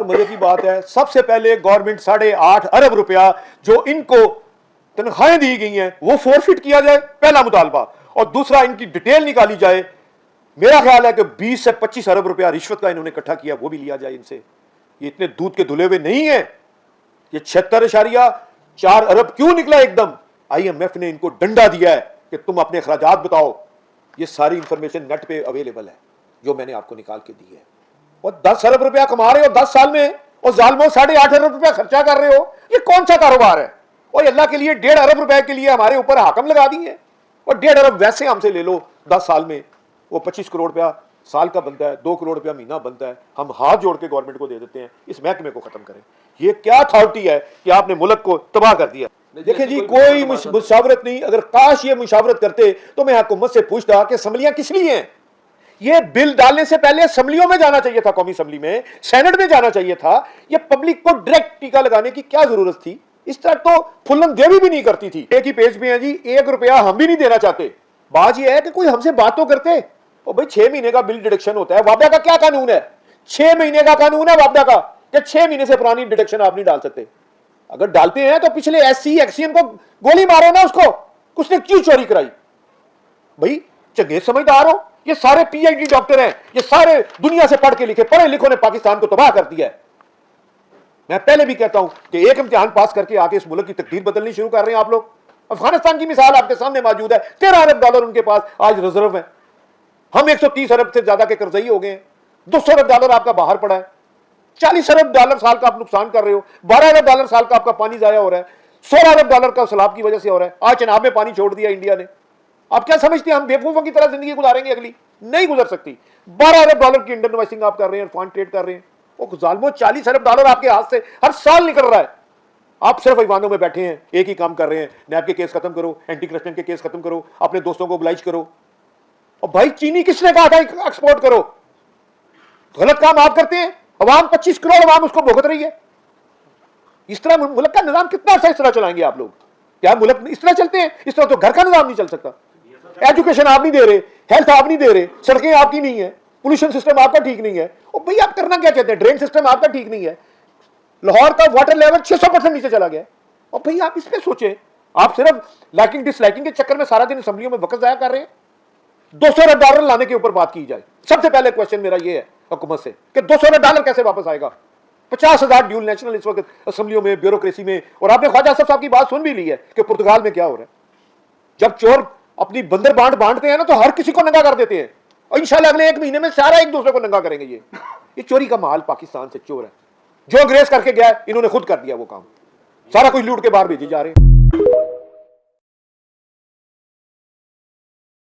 मजे की बात है, सबसे पहले गवर्नमेंट 8.5 अरब रुपया जो इनको तनख्वाहें दी गई हैं वो फोरफिट किया जाए, पहला मुतालबा। और दूसरा, इनकी डिटेल निकाली जाए। मेरा ख्याल है कि 20 से 25 अरब रुपया रिश्वत का इन्होंने इकट्ठा किया, वो भी लिया जाए इनसे। ये इतने दूध के धुले हुए नहीं है। ये 76.4 अरब क्यों निकला एकदम? IMF ने इनको डंडा दिया है कि तुम अपने अखराजात बताओ। ये सारी इंफॉर्मेशन नेट पे अवेलेबल है जो मैंने आपको निकाल के दी है। और 10 अरब रुपया कमा रहे हो 10 साल में, और जालमो 8.5 अरब रुपया खर्चा कर रहे हो। ये कौन सा कारोबार है? और अल्लाह के लिए 1.5 अरब रुपए के लिए हमारे ऊपर हाकम लगा दिए। और 1.5 अरब वैसे हमसे ले लो 10 साल में, वो 25 करोड़ रुपया साल का बनता है, 2 करोड़ रुपया महीना बनता है। हम हाथ जोड़ के गवर्नमेंट को दे देते हैं, इस महकमे को खत्म करें। ये क्या अथॉरिटी है कि आपने मुल्क को तबाह कर दिया? देखिए जी, कोई मुशावरत नहीं। अगर काश ये मुशावरत करते तो मैं हुकूमत से पूछता कि असम्बलियां किस लिए हैं। ये बिल डालने से पहले असम्बलियों में जाना चाहिए था, कौमी असम्बली में, सेनेट में जाना चाहिए था। ये पब्लिक को डायरेक्ट टीका लगाने की क्या जरूरत थी? इस तरह तो फुल्लन देवी भी नहीं करती थी। एक ही पेज पे है जी, 1 रुपया हम भी नहीं देना चाहते। बात यह है कि कोई हमसे बात तो करते। और भाई 6 महीने का बिल डिडक्शन होता है। वापडा का क्या कानून है? 6 महीने का कानून है वापडा का, कि 6 महीने से पुरानी डिडक्शन आप नहीं डाल सकते। अगर डालते हैं तो पिछले SC एक्सियन को गोली मारो ना उसको, उसने क्यों चोरी कराई? भाई चंगे समझदार हो, ये सारे PhD डॉक्टर हैं, ये सारे दुनिया से पढ़ के लिखे पढ़े लिखों ने पाकिस्तान को तबाह कर दिया है। मैं पहले भी कहता हूं कि एक इम्तिहान पास करके आके इस मुल्क की तकदीर बदलनी शुरू कर रहे हैं आप लोग। अफगानिस्तान की मिसाल आपके सामने मौजूद है। 13 अरब डॉलर उनके पास आज रिजर्व है। हम 130 अरब से ज्यादा के कर्जई हो गए हैं। 200 अरब डॉलर आपका बाहर पड़ा है। 40 अरब डॉलर साल का आप नुकसान कर रहे हो। 12 अरब डॉलर साल का आपका पानी जाया हो रहा है। 16 अरब डॉलर का सैलाब की वजह से हो रहा है। आज चनाब में पानी छोड़ दिया इंडिया ने। आप क्या समझते हैं हम बेवकूफों की तरह जिंदगी गुजारेंगे? अगली नहीं गुजर सकती। 12 अरब डॉलर की इंडियन इन्वेस्टिंग आप कर रहे हैं, फंड ट्रेड कर रहे हैं। वो जालिमो 40 अरब डॉलर आपके हाथ से हर साल निकल रहा है। आप सिर्फ ईवानों में बैठे हैं, एक ही काम कर रहे हैं, नैब के केस खत्म करो, एंटी करप्शन के केस खत्म करो, अपने दोस्तों को oblige करो। और भाई चीनी किसने कहा था एक्सपोर्ट करो? गलत काम आप करते हैं, अवाम 25 करोड़ अवाम उसको भुगत रही है। इस तरह मुल्क का निजाम कितना अच्छा इस तरह चलाएंगे आप लोग? क्या मुल्क इस तरह चलते हैं? इस तरह तो घर का निजाम नहीं चल सकता। एजुकेशन आप नहीं दे रहे, हेल्थ आप नहीं दे रहे, सड़कें आपकी नहीं है, पोल्यूशन सिस्टम आपका ठीक नहीं है। और भाई आप करना क्या चाहते हैं? ड्रेन सिस्टम आपका ठीक नहीं है। लाहौर का वाटर लेवल 600% नीचे चला गया। और भाई आप इस पे सोचें, आप सिर्फ लाइकिंग डिसलाइकिंग के चक्कर में सारा दिन असेंबलियों में वक्त जाया कर रहे हैं। 200 अरब डॉलर लाने के ऊपर बात की जाए। सबसे पहले क्वेश्चन मेरा ये है हुकूमत से कि 200 अरब डॉलर कैसे वापस आएगा? 50,000 ड्यूल नेशनल इस वक्त असेंबलियों में, ब्यूरोक्रेसी में। और आपने ख्वाजा साहब की बात सुन भी ली है कि पुर्तगाल में क्या हो रहा है। जब चोर अपनी बंदर बांटते हैं ना तो हर किसी को नंगा कर देते हैं। और इंशाल्लाह अगले 1 महीने में सारा एक दूसरे को नंगा करेंगे। ये चोरी का माल पाकिस्तान से चोर है। जो अंग्रेज करके गया इन्होंने खुद कर दिया वो काम। सारा कुछ लूट के बाहर भेजे जा रहे हैं।